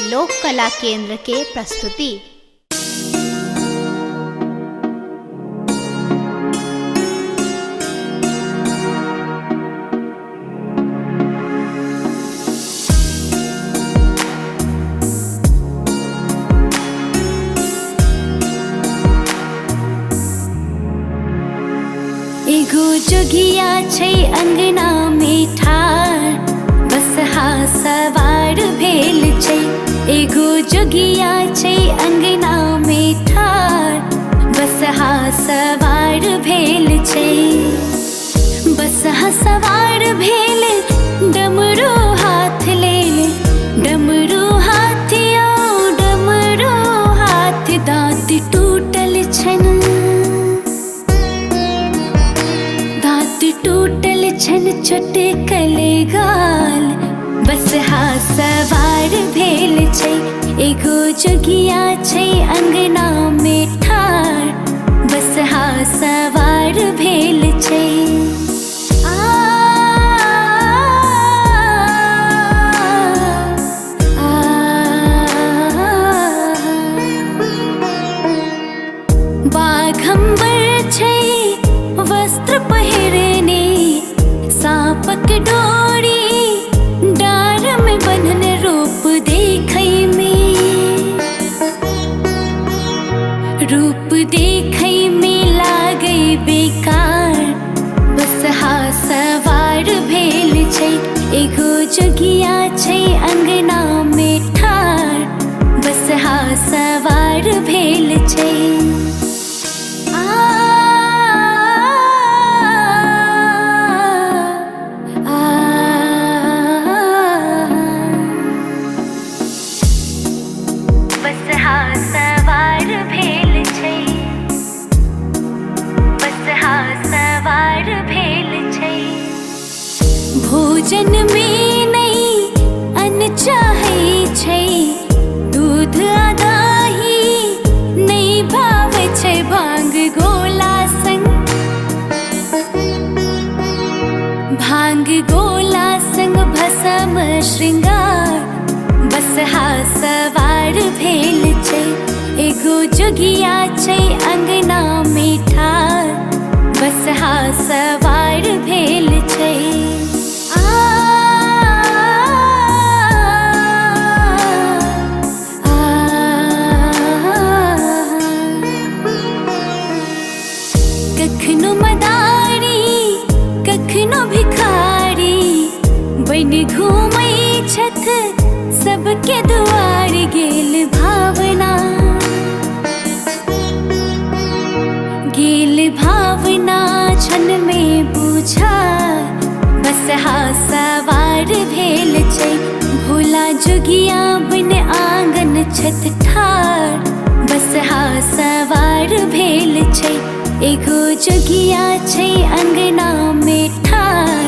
लोक कला केंद्र के प्रस्तुति। एगो जोगिया छै अंगना में ठाड़, बसहा सवार भेल छै। एगो जोगिया छै अंगना में ठाड़, बसहा सवार भेल छै। बसहा सवार भेल डमरू हाथ लेल, डमरू हाथियो डमरू हाथ। दाँत टूटल छन, टूटल छन चोटकल गाल। बसहा सवार भेल छै, एगो जोगिया छै अंगना में ठाड़, बसहा सवार भेल छै। बाघंबर छै वस्त्र पहिरने, साँपक डोरी डार में बंधन रूप देखै में लागै बेकार। बसहा सवार भेल छै, एगो जोगिया छै अंगना में ठाड़, बसहा सवार भेल छै। बसहा सवार भेल छै, बसहा सवार भेल छै। भोजन में नहीं अन्न चाहै छै, दूध आ दही नहीं भावै छै। भांग गोला संग, भांग गोला संग भस्म श्रृंगार। बसहा सवार भेल छै, एगो जोगिया छै अंगना में ठाड़, बसहा सवार भेल छै। कखनो मदारी कखनो भिखारी, बन घूमै छथ सबके दुआर। गेल भावना, गेल भावना क्षण में बुझा। बसहा सवार भेल छै, भोला जोगिया बन आंगन छत ठाड़, बसहा सवार भेल छै, एगो जोगिया छै अंगना में ठाड़,